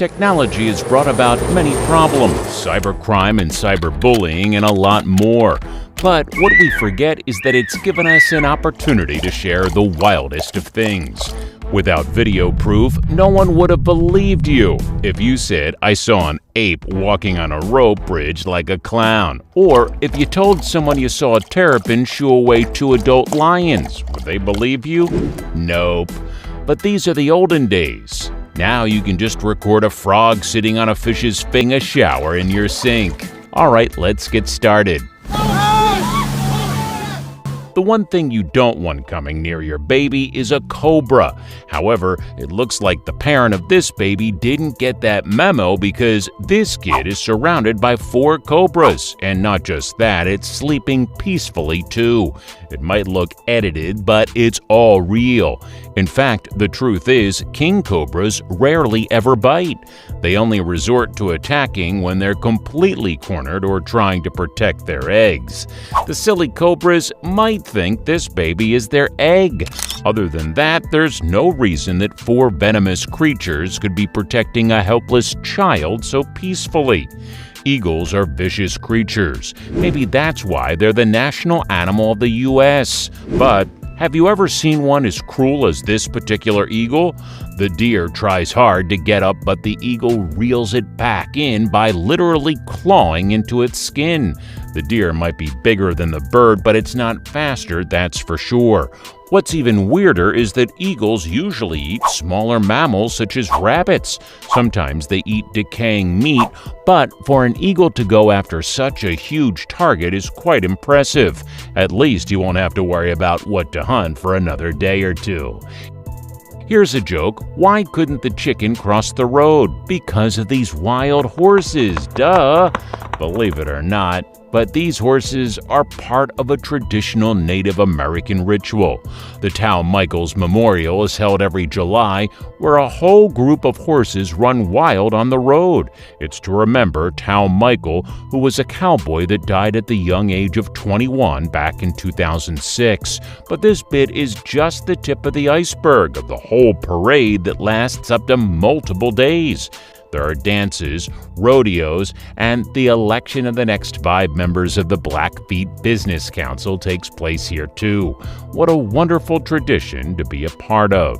Technology has brought about many problems, cybercrime and cyberbullying, and a lot more. But what we forget is that it's given us an opportunity to share the wildest of things. Without video proof, no one would have believed you if you said, "I saw an ape walking on a rope bridge like a clown." Or if you told someone you saw a terrapin shoo away two adult lions. Would they believe you? Nope. But these are the olden days. Now you can just record a frog sitting on a fish's fin a shower in your sink. Alright, let's get started. The one thing you don't want coming near your baby is a cobra. However, it looks like the parent of this baby didn't get that memo because this kid is surrounded by 4 cobras. And not just that, it's sleeping peacefully too. It might look edited, but it's all real. In fact, the truth is, king cobras rarely ever bite. They only resort to attacking when they're completely cornered or trying to protect their eggs. The silly cobras might think this baby is their egg. Other than that, there's no reason that 4 venomous creatures could be protecting a helpless child so peacefully. Eagles are vicious creatures. Maybe that's why they're the national animal of the U.S. But have you ever seen one as cruel as this particular eagle? The deer tries hard to get up, but the eagle reels it back in by literally clawing into its skin. The deer might be bigger than the bird, but it's not faster, that's for sure. What's even weirder is that eagles usually eat smaller mammals such as rabbits. Sometimes they eat decaying meat, but for an eagle to go after such a huge target is quite impressive. At least you won't have to worry about what to hunt for another day or two. Here's a joke. Why couldn't the chicken cross the road? Because of these wild horses, duh! Believe it or not, but these horses are part of a traditional Native American ritual. The Taw Michaels Memorial is held every July, where a whole group of horses run wild on the road. It's to remember Taw Michael, who was a cowboy that died at the young age of 21 back in 2006. But this bit is just the tip of the iceberg of the whole parade that lasts up to multiple days. There are dances, rodeos, and the election of the next 5 members of the Blackfeet Business Council takes place here too. What a wonderful tradition to be a part of.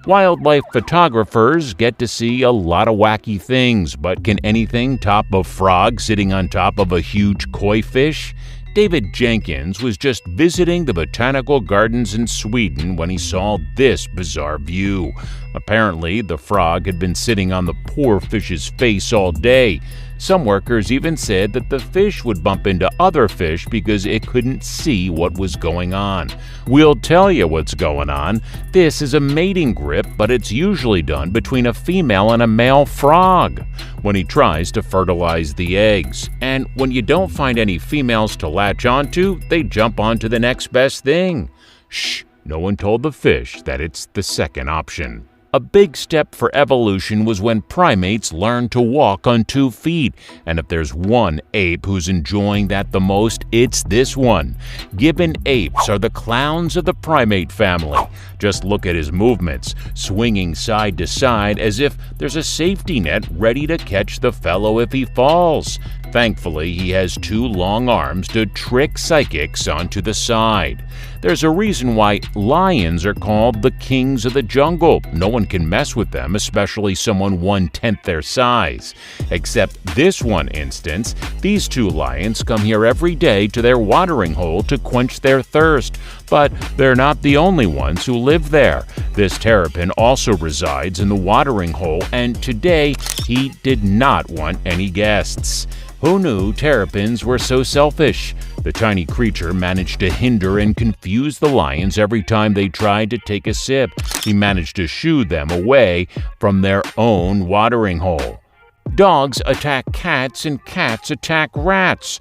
Wildlife photographers get to see a lot of wacky things, but can anything top a frog sitting on top of a huge koi fish? David Jenkins was just visiting the botanical gardens in Sweden when he saw this bizarre view. Apparently, the frog had been sitting on the poor fish's face all day. Some workers even said that the fish would bump into other fish because it couldn't see what was going on. We'll tell you what's going on. This is a mating grip, but it's usually done between a female and a male frog when he tries to fertilize the eggs. And when you don't find any females to latch onto, they jump onto the next best thing. Shh, no one told the fish that it's the second option. A big step for evolution was when primates learned to walk on 2 feet. And if there's one ape who's enjoying that the most, it's this one. Gibbon apes are the clowns of the primate family. Just look at his movements, swinging side to side as if there's a safety net ready to catch the fellow if he falls. Thankfully, he has 2 long arms to trick psychics onto the side. There's a reason why lions are called the kings of the jungle. No one can mess with them, especially someone 1/10 their size. Except this one instance, these 2 lions come here every day to their watering hole to quench their thirst. But they're not the only ones who live there. This terrapin also resides in the watering hole, and today he did not want any guests. Who knew terrapins were so selfish? The tiny creature managed to hinder and confuse the lions every time they tried to take a sip. He managed to shoo them away from their own watering hole. Dogs attack cats and cats attack rats.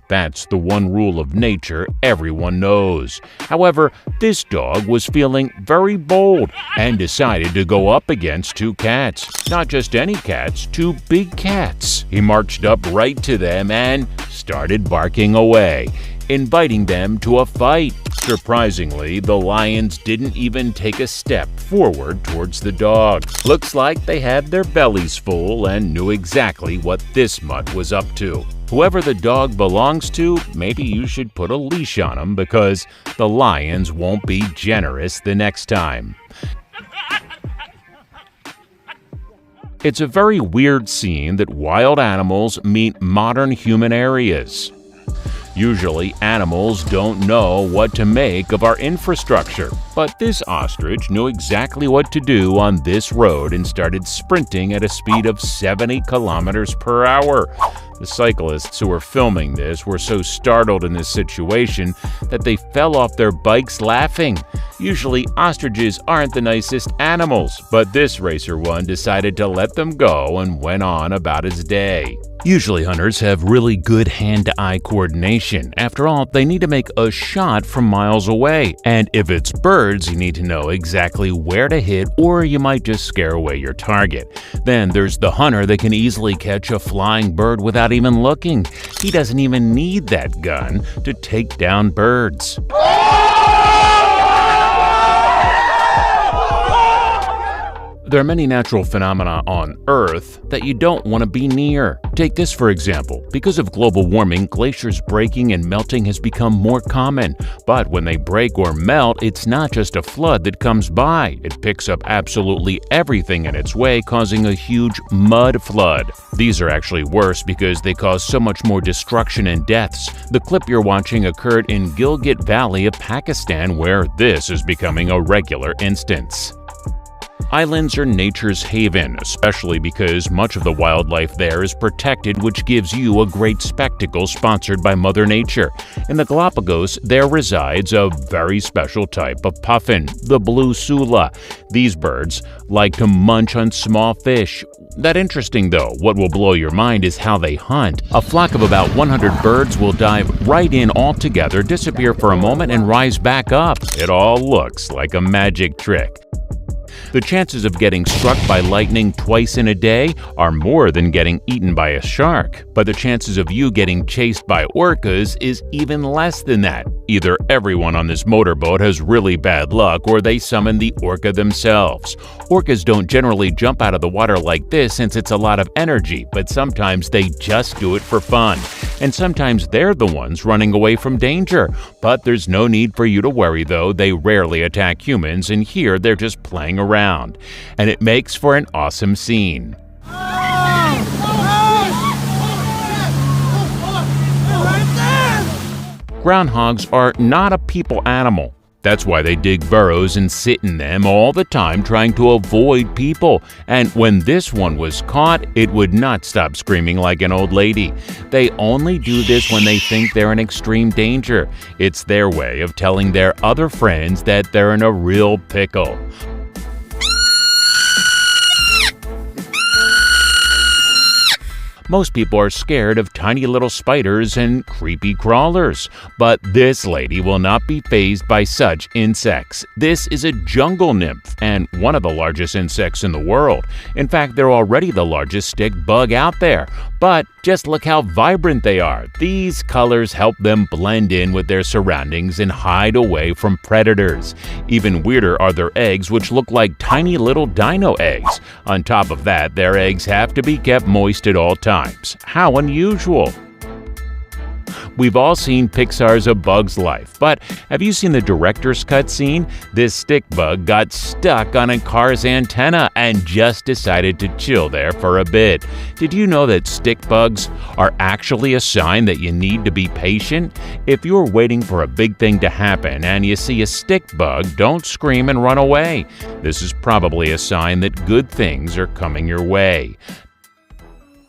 That's the one rule of nature everyone knows. However, this dog was feeling very bold and decided to go up against 2 cats. Not just any cats, 2 big cats. He marched up right to them and started barking away. inviting them to a fight. Surprisingly, the lions didn't even take a step forward towards the dog. Looks like they had their bellies full and knew exactly what this mutt was up to. Whoever the dog belongs to, maybe you should put a leash on him because the lions won't be generous the next time. It's a very weird scene that wild animals meet modern human areas. Usually, animals don't know what to make of our infrastructure, but this ostrich knew exactly what to do on this road and started sprinting at a speed of 70 kilometers per hour. The cyclists who were filming this were so startled in this situation that they fell off their bikes laughing. Usually, ostriches aren't the nicest animals, but this racer one decided to let them go and went on about his day. Usually, hunters have really good hand-to-eye coordination. After all, they need to make a shot from miles away. And if it's birds, you need to know exactly where to hit, or you might just scare away your target. Then there's the hunter that can easily catch a flying bird without even looking. He doesn't even need that gun to take down birds. There are many natural phenomena on Earth that you don't want to be near. Take this for example. Because of global warming, glaciers breaking and melting has become more common. But when they break or melt, it's not just a flood that comes by. It picks up absolutely everything in its way, causing a huge mud flood. These are actually worse because they cause so much more destruction and deaths. The clip you're watching occurred in Gilgit Valley of Pakistan, where this is becoming a regular instance. Islands are nature's haven, especially because much of the wildlife there is protected, which gives you a great spectacle sponsored by Mother Nature. In the Galapagos, there resides a very special type of puffin, the blue sula. These birds like to munch on small fish. That interesting though, what will blow your mind is how they hunt. A flock of about 100 birds will dive right in all together, disappear for a moment, and rise back up. It all looks like a magic trick. The chances of getting struck by lightning twice in a day are more than getting eaten by a shark, but the chances of you getting chased by orcas is even less than that. Either everyone on this motorboat has really bad luck or they summon the orca themselves. Orcas don't generally jump out of the water like this since it's a lot of energy, but sometimes they just do it for fun. And sometimes they're the ones running away from danger. But there's no need for you to worry though, they rarely attack humans and here they're just playing around. And it makes for an awesome scene. Groundhogs are not a people animal. That's why they dig burrows and sit in them all the time trying to avoid people. And when this one was caught, it would not stop screaming like an old lady. They only do this when they think they're in extreme danger. It's their way of telling their other friends that they're in a real pickle. Most people are scared of tiny little spiders and creepy crawlers, but this lady will not be fazed by such insects. This is a jungle nymph and one of the largest insects in the world. In fact, they're already the largest stick bug out there. But just look how vibrant they are. These colors help them blend in with their surroundings and hide away from predators. Even weirder are their eggs, which look like tiny little dino eggs. On top of that, their eggs have to be kept moist at all times. How unusual! We've all seen Pixar's A Bug's Life, but have you seen the director's cut scene? This stick bug got stuck on a car's antenna and just decided to chill there for a bit. Did you know that stick bugs are actually a sign that you need to be patient? If you're waiting for a big thing to happen and you see a stick bug, don't scream and run away. This is probably a sign that good things are coming your way.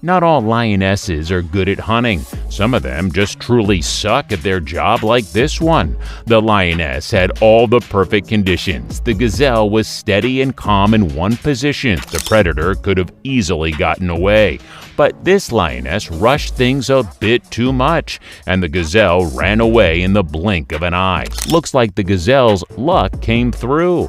Not all lionesses are good at hunting. Some of them just truly suck at their job like this one. The lioness had all the perfect conditions. The gazelle was steady and calm in one position. The predator could have easily gotten away. But this lioness rushed things a bit too much, and the gazelle ran away in the blink of an eye. Looks like the gazelle's luck came through.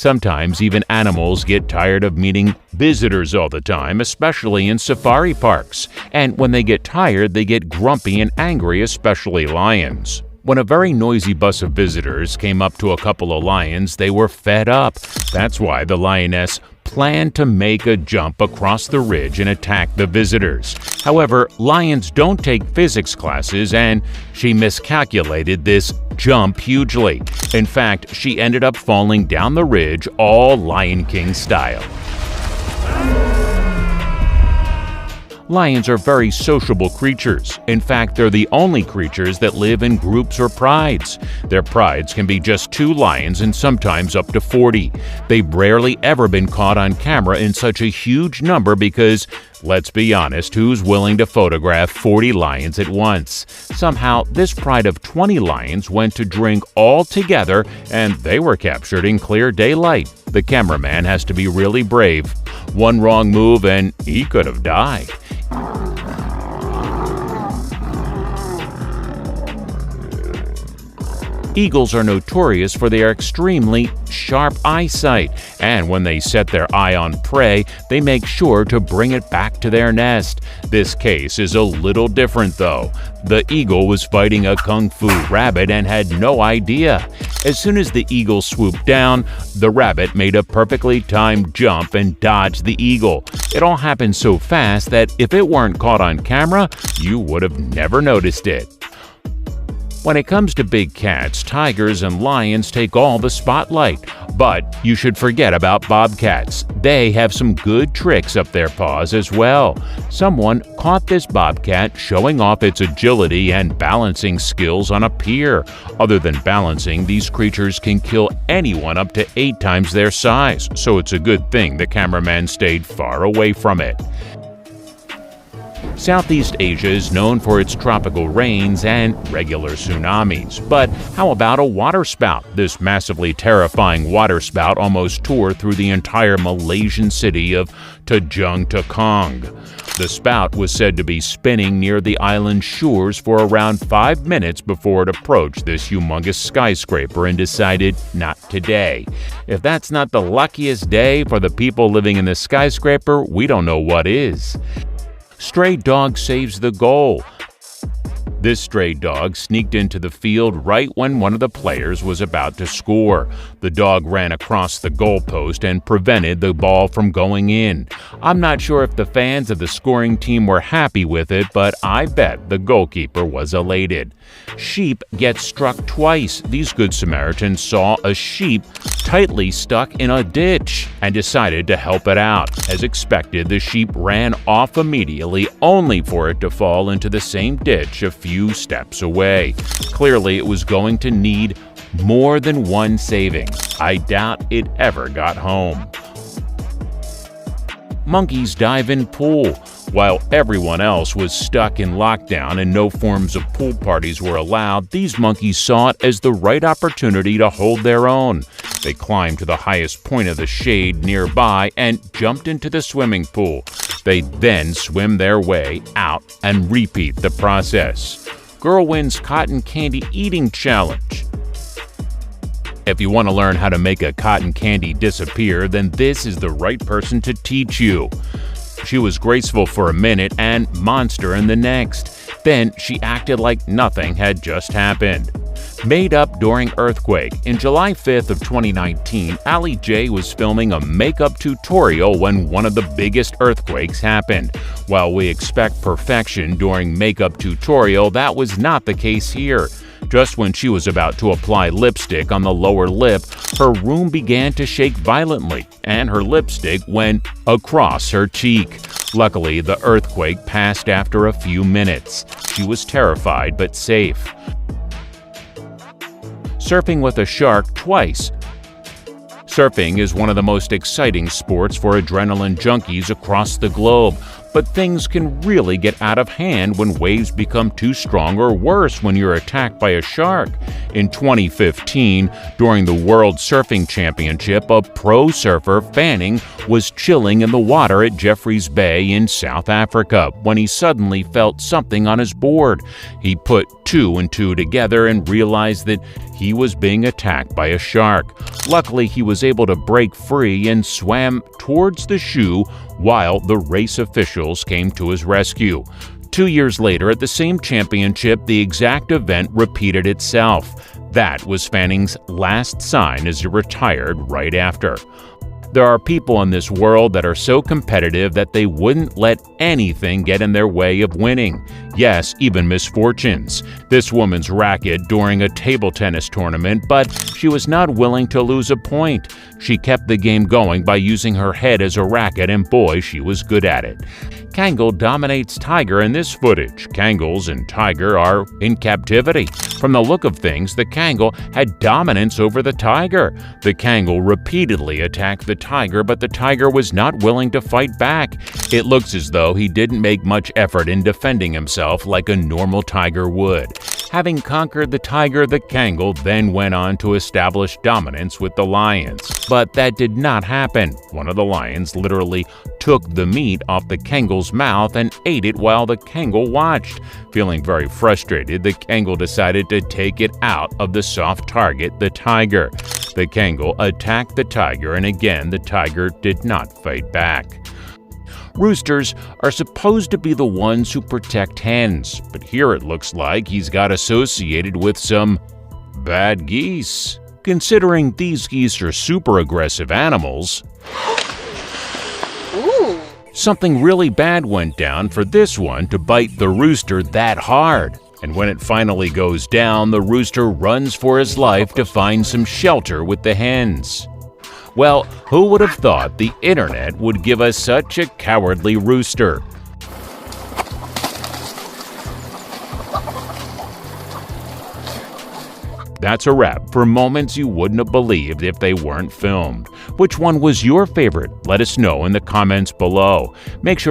Sometimes even animals get tired of meeting visitors all the time, especially in safari parks. And when they get tired, they get grumpy and angry, especially lions. When a very noisy bus of visitors came up to a couple of lions, they were fed up. That's why the lioness planned to make a jump across the ridge and attack the visitors. However, lions don't take physics classes, and she miscalculated this jump hugely. In fact, she ended up falling down the ridge all Lion King style. Lions are very sociable creatures. In fact, they're the only creatures that live in groups or prides. Their prides can be just 2 lions and sometimes up to 40. They've rarely ever been caught on camera in such a huge number because, let's be honest, who's willing to photograph 40 lions at once? Somehow, this pride of 20 lions went to drink all together, and they were captured in clear daylight. The cameraman has to be really brave. One wrong move and he could have died. Eagles are notorious for their extremely sharp eyesight, and when they set their eye on prey, they make sure to bring it back to their nest. This case is a little different though. The eagle was fighting a kung fu rabbit and had no idea. As soon as the eagle swooped down, the rabbit made a perfectly timed jump and dodged the eagle. It all happened so fast that if it weren't caught on camera, you would have never noticed it. When it comes to big cats, tigers and lions take all the spotlight. But you should forget about bobcats. They have some good tricks up their paws as well. Someone caught this bobcat showing off its agility and balancing skills on a pier. Other than balancing, these creatures can kill anyone up to 8 times their size, so it's a good thing the cameraman stayed far away from it. Southeast Asia is known for its tropical rains and regular tsunamis. But how about a waterspout? This massively terrifying waterspout almost tore through the entire Malaysian city of Tanjung Tekong. The spout was said to be spinning near the island's shores for around 5 minutes before it approached this humongous skyscraper and decided not today. If that's not the luckiest day for the people living in the skyscraper, we don't know what is. Stray dog saves the goal. This stray dog sneaked into the field right when one of the players was about to score. The dog ran across the goalpost and prevented the ball from going in. I'm not sure if the fans of the scoring team were happy with it, but I bet the goalkeeper was elated. Sheep get struck twice. These Good Samaritans saw a sheep tightly stuck in a ditch and decided to help it out. As expected, the sheep ran off immediately, only for it to fall into the same ditch a few steps away. Clearly, it was going to need more than one saving. I doubt it ever got home. Monkeys dive in pool. While everyone else was stuck in lockdown and no forms of pool parties were allowed, these monkeys saw it as the right opportunity to hold their own. They climbed to the highest point of the shade nearby and jumped into the swimming pool. They then swim their way out and repeat the process. Girl wins cotton candy eating challenge. If you want to learn how to make a cotton candy disappear, then this is the right person to teach you. She was graceful for a minute and monster in the next. Then she acted like nothing had just happened. Made up during earthquake. In July 5th of 2019, Ali J was filming a makeup tutorial when one of the biggest earthquakes happened. While we expect perfection during makeup tutorial, that was not the case here. Just when she was about to apply lipstick on the lower lip, her room began to shake violently, and her lipstick went across her cheek. Luckily, the earthquake passed after a few minutes. She was terrified but safe. Surfing with a shark twice. Surfing is one of the most exciting sports for adrenaline junkies across the globe. But things can really get out of hand when waves become too strong, or worse, when you're attacked by a shark. In 2015, during the World Surfing Championship, a pro surfer, Fanning, was chilling in the water at Jeffreys Bay in South Africa when he suddenly felt something on his board. He put two and two together and realized that he was being attacked by a shark. Luckily, he was able to break free and swam towards the shoe while the race officials came to his rescue. 2 years later, at the same championship, the exact event repeated itself. That was Fanning's last sign as he retired right after. There are people in this world that are so competitive that they wouldn't let anything get in their way of winning. Yes, even misfortunes. This woman's racket during a table tennis tournament, but she was not willing to lose a point. She kept the game going by using her head as a racket, and boy, she was good at it. Kangal dominates Tiger in this footage. Kangals and Tiger are in captivity. From the look of things, the Kangal had dominance over the Tiger. The Kangal repeatedly attacked the Tiger, but the Tiger was not willing to fight back. It looks as though he didn't make much effort in defending himself like a normal tiger would. Having conquered the tiger, the Kangal then went on to establish dominance with the lions. But that did not happen. One of the lions literally took the meat off the Kangal's mouth and ate it while the Kangal watched. Feeling very frustrated, the Kangal decided to take it out of the soft target, the tiger. The Kangal attacked the tiger, and again the tiger did not fight back. Roosters are supposed to be the ones who protect hens, but here it looks like he's got associated with some bad geese. Considering these geese are super aggressive animals, something really bad went down for this one to bite the rooster that hard. And when it finally goes down, the rooster runs for his life to find some shelter with the hens. Well, who would have thought the internet would give us such a cowardly rooster? That's a wrap for moments you wouldn't have believed if they weren't filmed. Which one was your favorite? Let us know in the comments below. Make sure